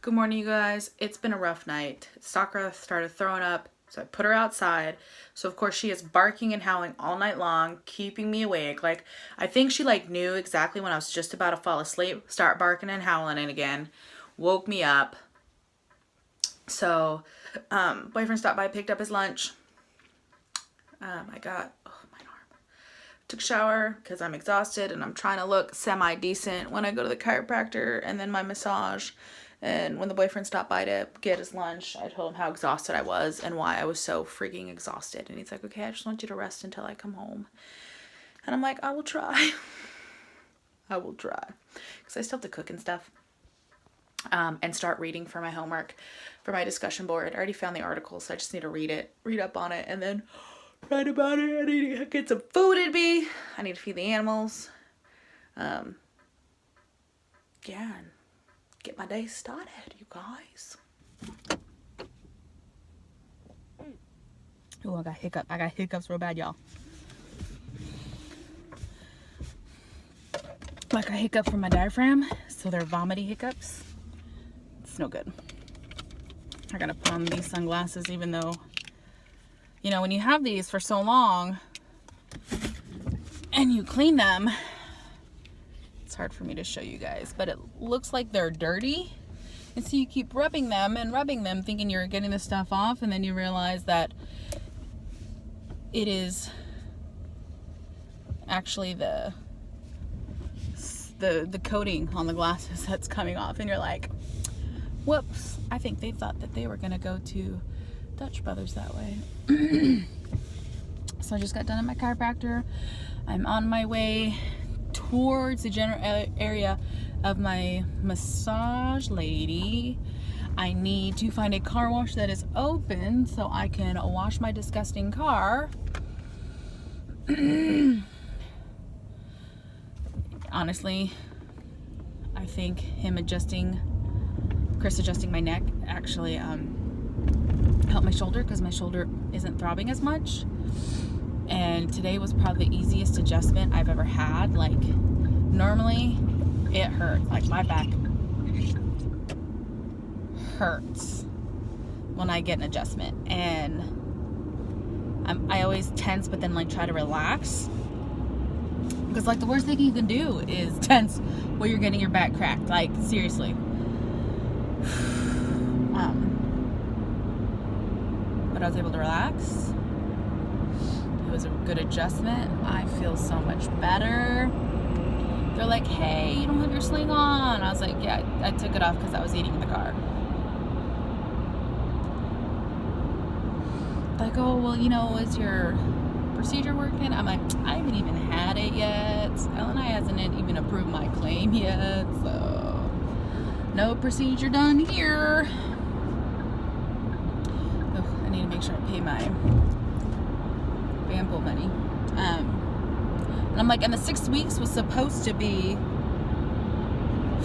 Good morning, you guys. It's been a rough night. Sakura started throwing up, so I put her outside. So of course she is barking and howling all night long, keeping me awake. I think she knew exactly when I was just about to fall asleep, start barking and howling and again. Woke me up. So boyfriend stopped by, picked up his lunch. I got my arm. Took a shower because I'm exhausted and I'm trying to look semi-decent when I go to the chiropractor and then my massage. And when the boyfriend stopped by to get his lunch, I told him how exhausted I was and why I was so freaking exhausted. And he's like, okay, I just want you to rest until I come home. And I'm like, I will try. I will try. Because I still have to cook and stuff. And start reading for my homework, for my discussion board. I already found the article, so I just need to read up on it, and then write about it. I need to get some food in me. I need to feed the animals. Yeah, and get my day started, you guys. Oh, I got hiccups real bad, y'all. I hiccup from my diaphragm, so they're vomity hiccups. It's no good. I gotta put on these sunglasses, even though, when you have these for so long and you clean them, it's hard for me to show you guys, but it looks like they're dirty. And so you keep rubbing them thinking you're getting the stuff off, and then you realize that it is actually the coating on the glasses that's coming off, and you're like, whoops, I think they thought that they were gonna go to Dutch Brothers that way. So I just got done at my chiropractor. I'm on my way towards the general area of my massage lady. I need to find a car wash that is open so I can wash my disgusting car. Honestly, I think Chris adjusting my neck actually helped my shoulder, because my shoulder isn't throbbing as much. And today was probably the easiest adjustment I've ever had. Normally it hurt. My back hurts when I get an adjustment, and I always tense, but then try to relax, because the worst thing you can do is tense while you're getting your back cracked. Seriously. But I was able to relax. It was a good adjustment. I feel so much better. They're like, hey, you don't have your sling on. I was like, yeah, I took it off because I was eating in the car. Oh, well, is your procedure working? I'm like, I haven't even had it yet. Ellen hasn't even approved my claim yet, so no procedure done here. Oh, I need to make sure I pay my bamboo money. And I'm like, and the 6 weeks was supposed to be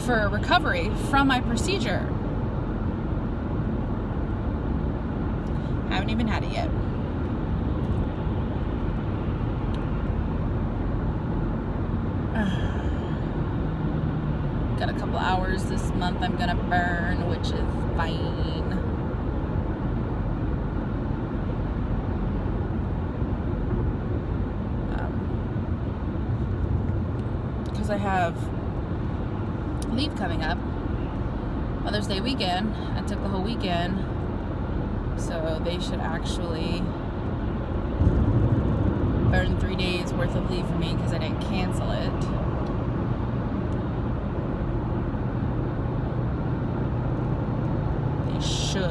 for recovery from my procedure. Haven't even had it yet. Got a couple hours this month I'm gonna burn, which is fine. Because I have leave coming up, Mother's Day weekend. I took the whole weekend, so they should actually burn 3 days worth of leave for me because I didn't cancel it. Should.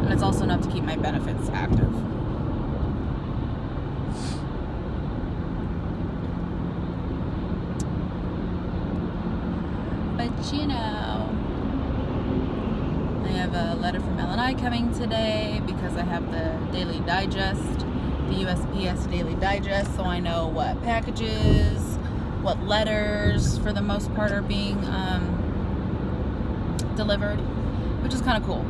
And it's also enough to keep my benefits active. But I have a letter from L&I coming today because I have the Daily Digest, the USPS Daily Digest, so I know what packages, what letters for the most part are being delivered, which is kind of cool.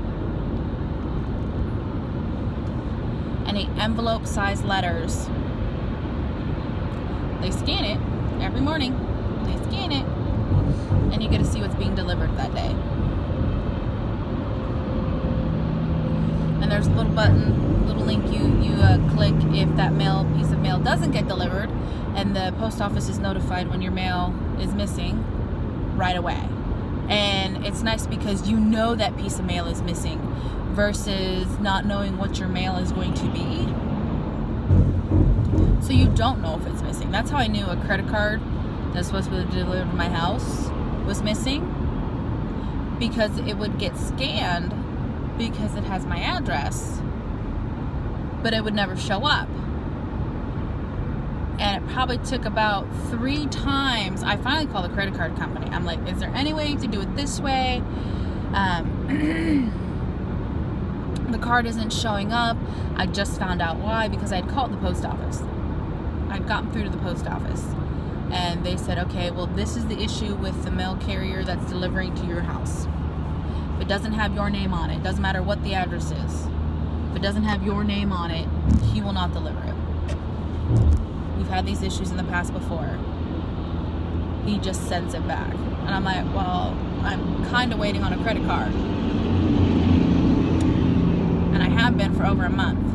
Any envelope size letters, they scan it every morning. They scan being delivered that day. And there's a little button, little link you click if that piece of mail doesn't get delivered, and the post office is notified when your mail is missing right away. And it's nice because you know that piece of mail is missing versus not knowing what your mail is going to be. So you don't know if it's missing. That's how I knew a credit card that's supposed to be delivered to my house was missing, because it would get scanned because it has my address, but it would never show up. And it probably took about 3 times. I finally called the credit card company. I'm like, is there any way to do it this way? The card isn't showing up. I just found out why, because I'd called the post office. I'd gotten through to the post office, and they said, okay, well, this is the issue with the mail carrier that's delivering to your house. If it doesn't have your name on it, doesn't matter what the address is, if it doesn't have your name on it, he will not deliver it. We've had these issues in the past before. He just sends it back. And I'm like, well, I'm kind of waiting on a credit card. And I have been for over a month.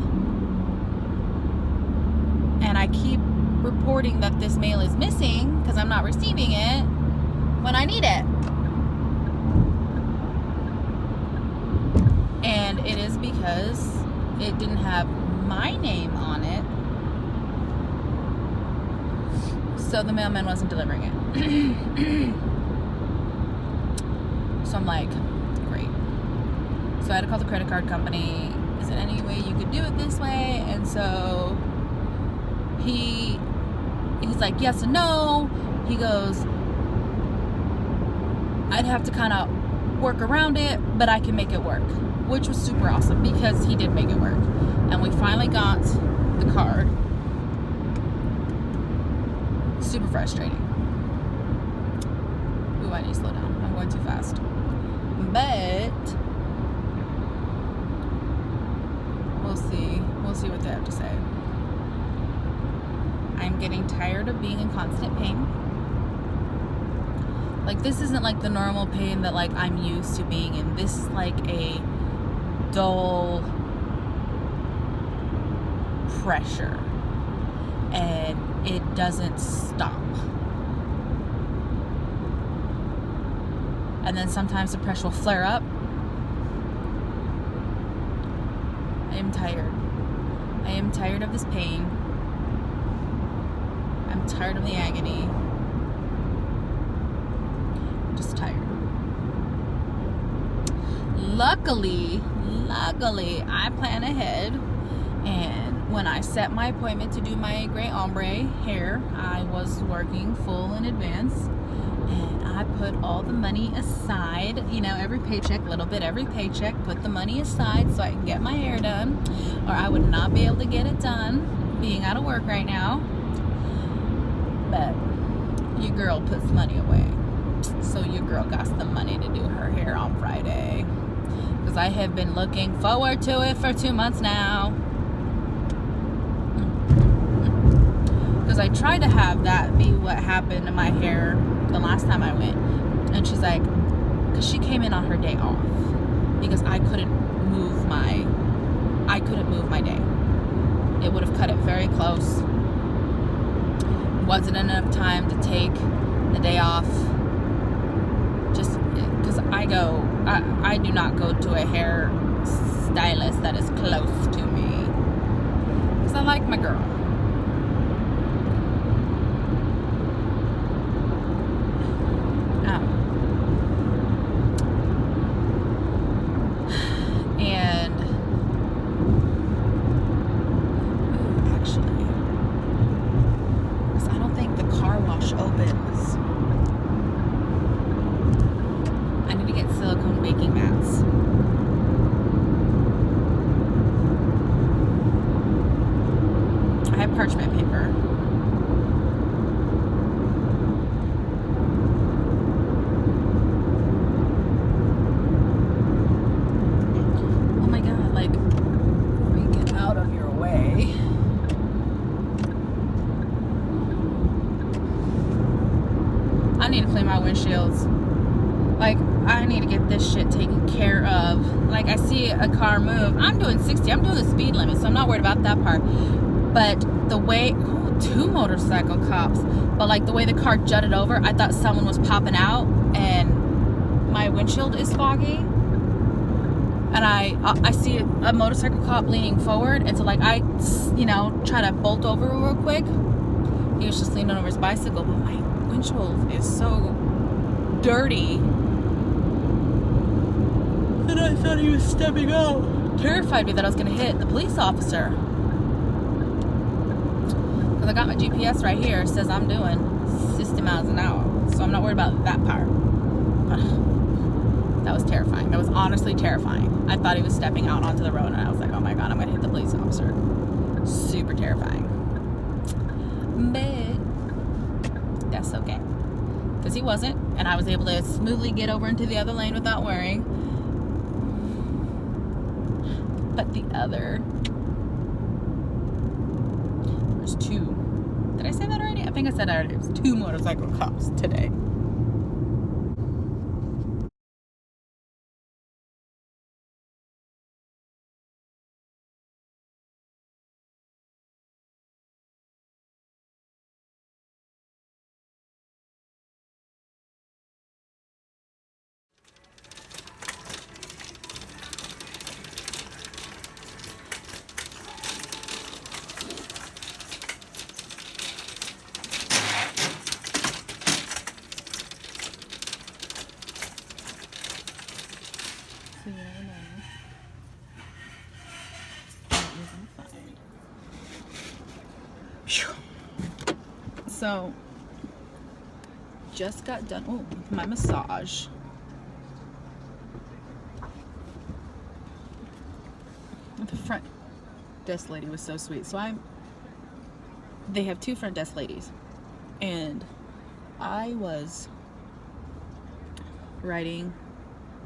And I keep reporting that this mail is missing because I'm not receiving it when I need it. And it is because it didn't have my name on it. So the mailman wasn't delivering it. So I'm like, great. So I had to call the credit card company. Is there any way you could do it this way? And so he's like, yes and no. He goes, I'd have to kind of work around it, but I can make it work, which was super awesome because he did make it work. And we finally got the card. Super frustrating. Ooh, I need to slow down. I'm going too fast. But we'll see. We'll see what they have to say. I'm getting tired of being in constant pain. Like, this isn't like the normal pain that like I'm used to being in. This is like a dull pressure, and it doesn't stop. And then sometimes the pressure will flare up. I am tired. I am tired of this pain. I'm tired of the agony. I'm just tired. Luckily, I plan ahead, and when I set my appointment to do my gray ombre hair, I was working full in advance, and I put all the money aside, you know, every paycheck, little bit every paycheck, put the money aside so I can get my hair done, or I would not be able to get it done being out of work right now. But your girl puts money away, so your girl got the money to do her hair on Friday, because I have been looking forward to it for 2 months now. Because I tried to have that be what happened to my hair the last time I went, and she's like, because she came in on her day off because I couldn't move my day. It would have cut it very close. Wasn't enough time to take the day off. Just because I do not go to a hair stylist that is close to me, because I like my girl. Parchment paper. Oh my god, like, get out of your way. I need to clean my windshields. Like, I need to get this shit taken care of. Like, I see a car move. I'm doing 60. I'm doing the speed limit, so I'm not worried about that part. But the way, two motorcycle cops. But like the way the car jutted over, I thought someone was popping out, and my windshield is foggy. And I see a motorcycle cop leaning forward, and so like I, try to bolt over real quick. He was just leaning over his bicycle, but my windshield is so dirty that I thought he was stepping out. Terrified me that I was going to hit the police officer. Because I got my GPS right here. It says I'm doing 60 miles an hour. So I'm not worried about that part. That was terrifying. That was honestly terrifying. I thought he was stepping out onto the road, and I was like, oh my God, I'm going to hit the police officer. Super terrifying. But that's okay. Because he wasn't, and I was able to smoothly get over into the other lane without worrying. But the other, there's two. Did I say that already? I think I said that already. It was two motorcycle cops today. So, just got done with my massage. The front desk lady was so sweet. So they have two front desk ladies, and I was writing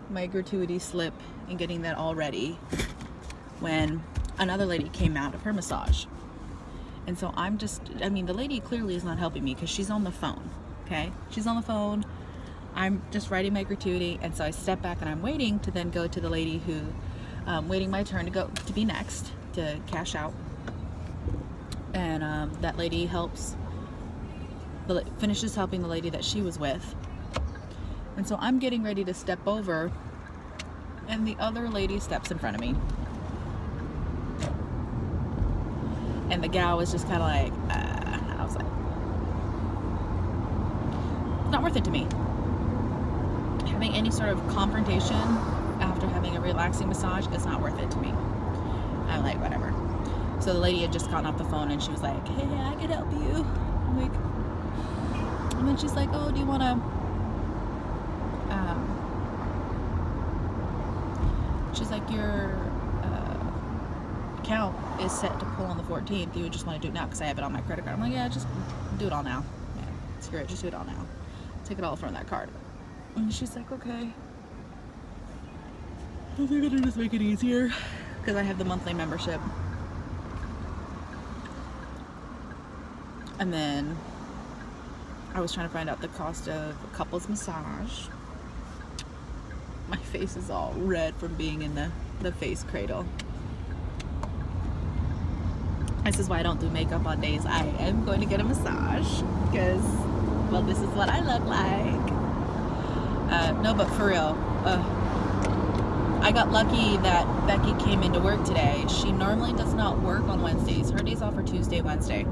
my gratuity slip and getting that all ready when another lady came out of her massage. And so the lady clearly is not helping me because she's on the phone, okay? She's on the phone. I'm just writing my gratuity, and so I step back and I'm waiting to then go to the lady who, waiting my turn to be next to cash out. And that lady finishes helping the lady that she was with. And so I'm getting ready to step over, and the other lady steps in front of me. And the gal was just kind of like, I was like, it's not worth it to me. Having any sort of confrontation after having a relaxing massage is not worth it to me. I'm like, whatever. So the lady had just gotten off the phone, and she was like, hey, I can help you. I'm like, and then she's like, oh, do you want to, she's like, your account is set to pull on the 14th. You would just want to do it now because I have it on my credit card. I'm like, yeah, just do it all now. Yeah, screw it, just do it all now. Take it all from that card. And she's like, okay. I think it'll just make it easier because I have the monthly membership. And then I was trying to find out the cost of a couple's massage. My face is all red from being in the face cradle. This is why I don't do makeup on days I am going to get a massage, because, well, this is what I look like. No, but for real, I got lucky that Becky came into work today. She normally does not work on Wednesdays. Her days off are Tuesday, Wednesday.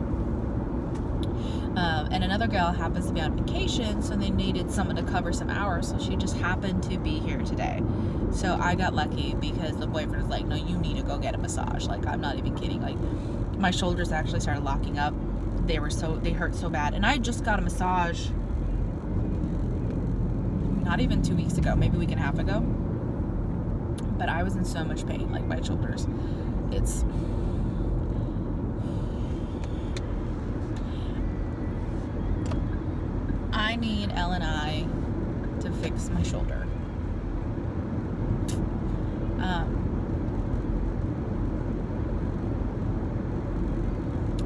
And another gal happens to be on vacation, so they needed someone to cover some hours, so she just happened to be here today. So I got lucky because the boyfriend was like, no, you need to go get a massage. Like, I'm not even kidding. Like, my shoulders actually started locking up. They hurt so bad. And I just got a massage not even 2 weeks ago, maybe a week and a half ago. But I was in so much pain, like my shoulders. I need L&I to fix my shoulder.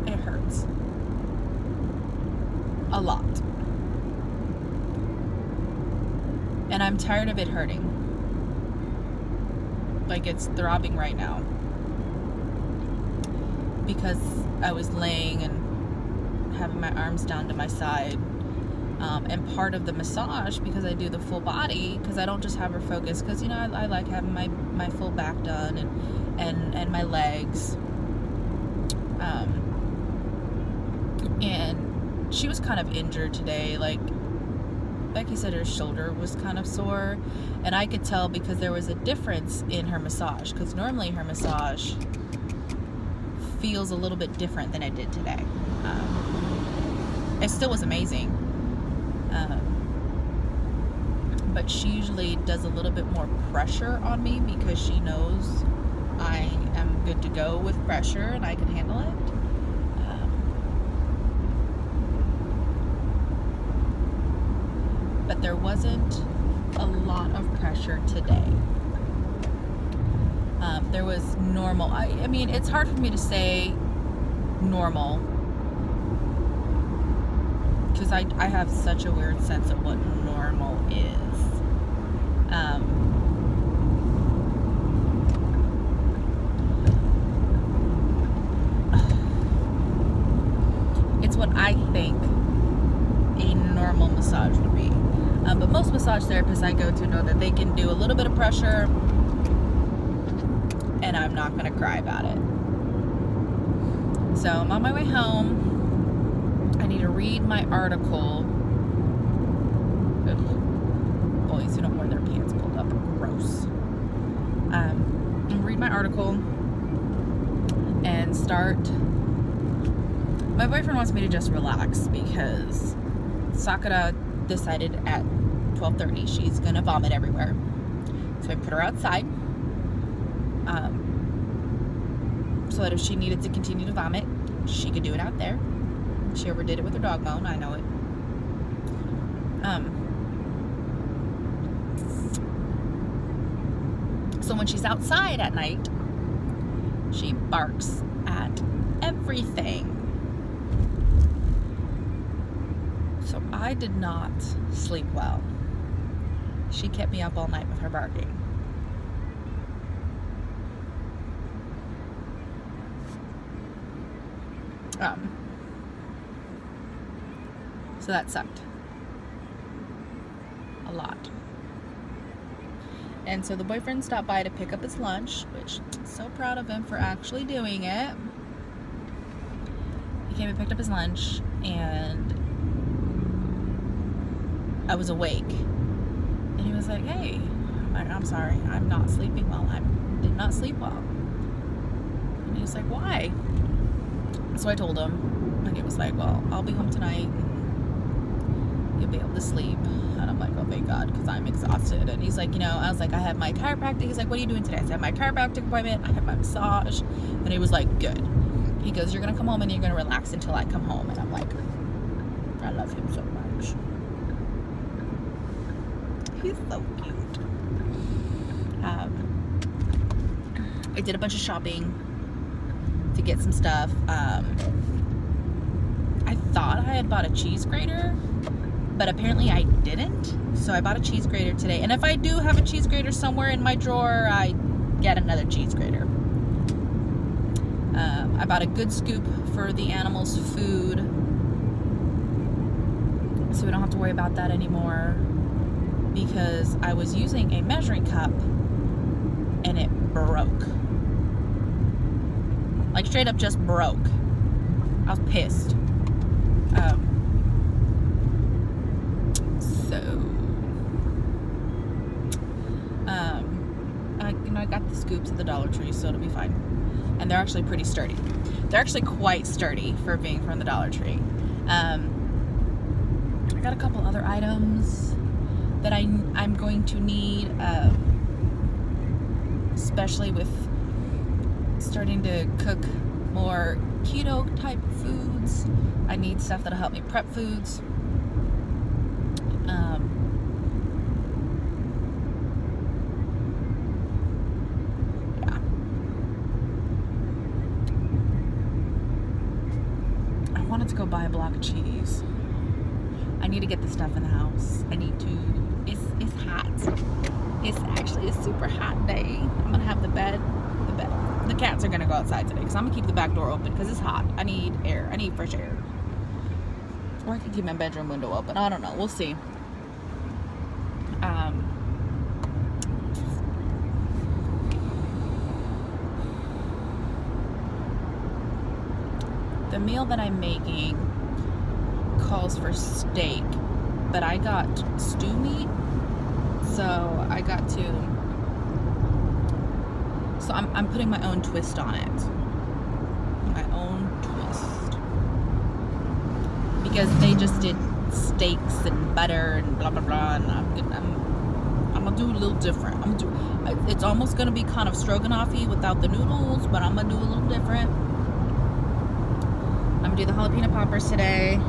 It hurts a lot. And I'm tired of it hurting. Like, it's throbbing right now. Because I was laying and having my arms down to my side. And part of the massage, because I do the full body, because I don't just have her focus, because, you know, I like having my full back done and my legs. And she was kind of injured today. Like, Becky said her shoulder was kind of sore, and I could tell because there was a difference in her massage, because normally her massage feels a little bit different than it did today. It still was amazing, but she usually does a little bit more pressure on me because she knows I am good to go with pressure and I can handle it. But there wasn't a lot of pressure today. There was normal. I mean, it's hard for me to say normal because I have such a weird sense of what normal is. It's what I think a normal massage would be. But most massage therapists I go to know that they can do a little bit of pressure and I'm not going to cry about it. So I'm on my way home. I need to read my article. Ugh. Boys who don't wear their pants pulled up. Gross. Read my article and start. My boyfriend wants me to just relax because Sakura decided at 12:30 she's gonna vomit everywhere. So I put her outside so that if she needed to continue to vomit, she could do it out there. She overdid it with her dog bone, I know it. So when she's outside at night, she barks at everything. So I did not sleep well. She kept me up all night with her barking. So that sucked. A lot. And so the boyfriend stopped by to pick up his lunch, which I'm so proud of him for actually doing it. He came and picked up his lunch, and I was awake. And he was like, hey, I'm sorry, I'm not sleeping well. I did not sleep well. And he was like, why? So I told him, and he was like, well, I'll be home tonight, and you'll be able to sleep. And I'm like, oh, thank God, because I'm exhausted. And he's like, you know, I was like, I have my chiropractic. He's like, what are you doing today? I said, I have my chiropractic appointment. I have my massage. And he was like, good. He goes, you're going to come home and you're going to relax until I come home. And I'm like, I love him so much. He's so cute. I did a bunch of shopping to get some stuff. I thought I had bought a cheese grater, but apparently I didn't. So I bought a cheese grater today. And if I do have a cheese grater somewhere in my drawer, I get another cheese grater. I bought a good scoop for the animals' food, so we don't have to worry about that anymore, because I was using a measuring cup and it broke. Like, straight up just broke. I was pissed. I got the scoops at the Dollar Tree, so it'll be fine. And they're actually pretty sturdy. They're actually quite sturdy for being from the Dollar Tree. I got a couple other items that I'm going to need, especially with starting to cook more keto type foods. I need stuff that'll help me prep foods. I wanted to go buy a block of cheese. I need to get the stuff in the house. I need to. It's hot. super hot day, I'm gonna have the cats are gonna go outside today because I'm gonna keep the back door open because it's hot. I need air. I need fresh air. Or I can keep my bedroom window open. I don't know. We'll see. The meal that I'm making calls for steak, but I got stew meat, so I'm putting my own twist on it. My own twist. Because they just did steaks and butter and blah blah blah, and I'm gonna do a little different. It's almost gonna be kind of stroganoff-y without the noodles, but I'm gonna do a little different. I'm gonna do the jalapeno poppers today.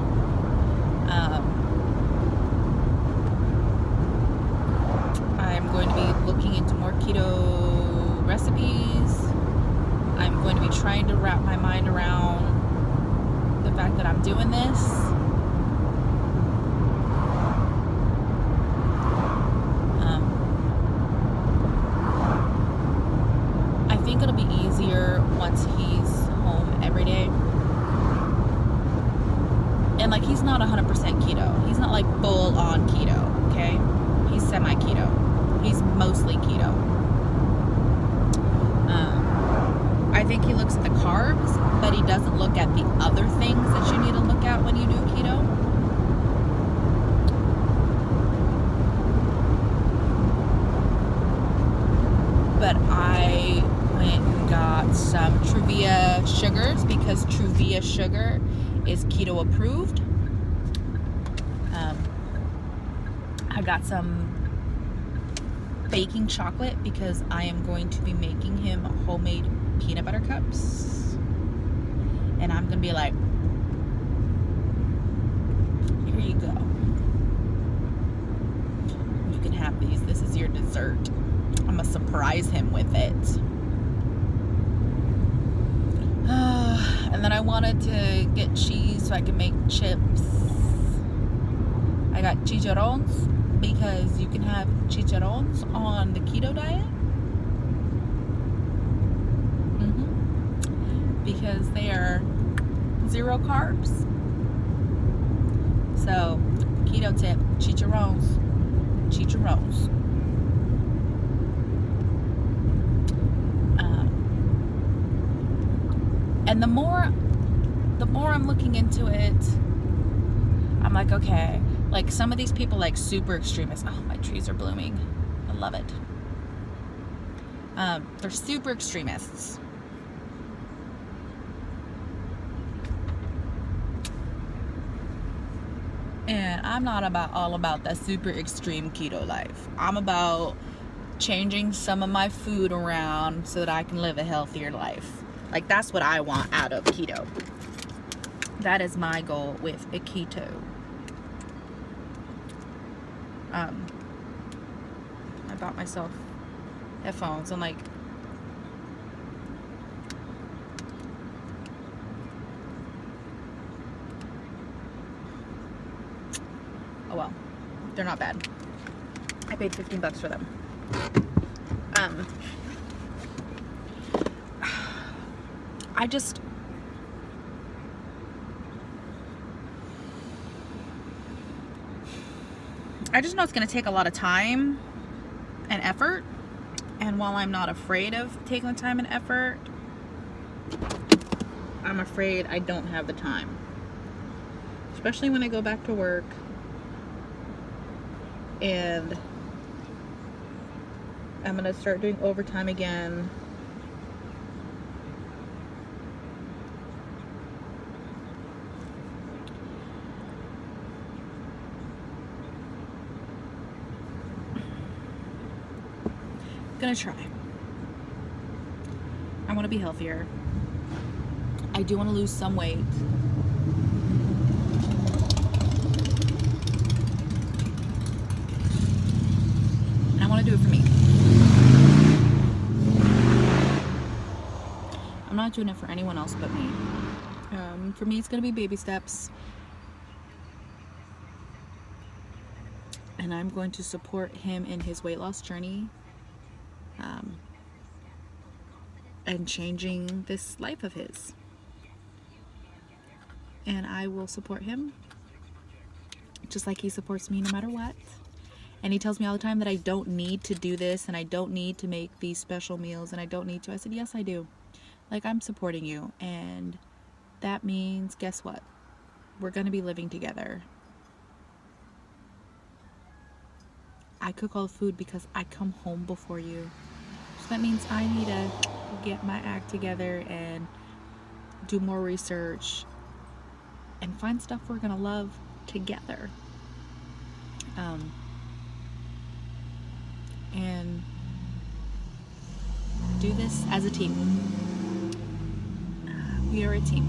I'm going to be looking into more keto recipes. I'm going to be trying to wrap my mind around the fact that I'm doing this. I think it'll be easier once he's home every day. And like, he's not 100% keto. He's not like full on keto, okay? He's semi-keto. He's mostly keto. I think he looks at the carbs, but he doesn't look at the other things that you need to look at when you do keto. But I went and got some Truvia sugars because Truvia sugar is keto approved. I got some baking chocolate because I am going to be making him homemade peanut butter cups, and I'm gonna be like, here you go, you can have these, this is your dessert. I'm gonna surprise him with it. And then I wanted to get cheese so I can make chips. I got chicharrones because you can have chicharrones on the keto diet. Because they are 0 carbs. So, keto tip, chicharrones. And the more I'm looking into it, I'm like, okay, like some of these people, like super extremists. Oh, my trees are blooming. I love it. They're super extremists. And I'm not all about that super extreme keto life. I'm about changing some of my food around so that I can live a healthier life. Like, that's what I want out of keto. That is my goal with a keto. I bought myself headphones and like, oh well, they're not bad. I paid $15 for them. I just know it's going to take a lot of time and effort, and while I'm not afraid of taking the time and effort, I'm afraid I don't have the time, especially when I go back to work and I'm going to start doing overtime again. Gonna try. I want to be healthier. I do want to lose some weight. And I want to do it for me. I'm not doing it for anyone else but me. For me, it's gonna be baby steps. And I'm going to support him in his weight loss journey. and changing this life of his. And I will support him just like he supports me no matter what. And he tells me all the time that I don't need to do this and I don't need to make these special meals and I don't need to. I said, yes, I do. Like, I'm supporting you. And that means, guess what? We're going to be living together. I cook all the food because I come home before you. So that means I need to get my act together and do more research and find stuff we're going to love together. And do this as a team. We are a team.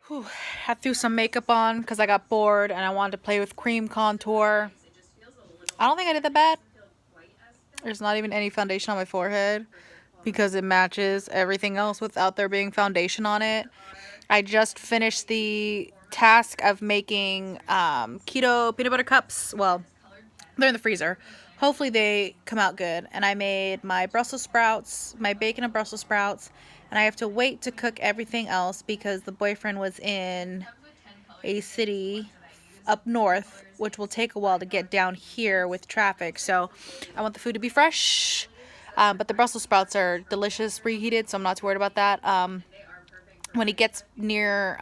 Whew. I threw some makeup on because I got bored and I wanted to play with cream contour. I don't think I did that bad. There's not even any foundation on my forehead because it matches everything else without there being foundation on it. I just finished the task of making keto peanut butter cups. Well, they're in the freezer. Hopefully they come out good. And I made my Brussels sprouts, my bacon and Brussels sprouts. And I have to wait to cook everything else because the boyfriend was in a city up north, which will take a while to get down here with traffic. So I want the food to be fresh. But the Brussels sprouts are delicious reheated, so I'm not too worried about that. When he gets near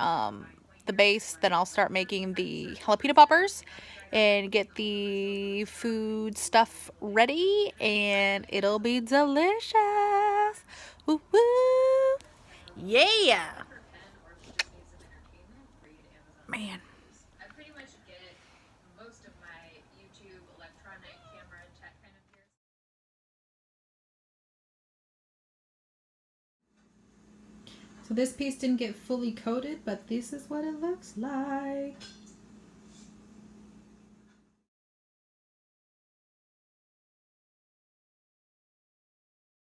the base, then I'll start making the jalapeno poppers and get the food stuff ready, and it'll be delicious. Woo woo! Yeah! Man. So this piece didn't get fully coated, but this is what it looks like.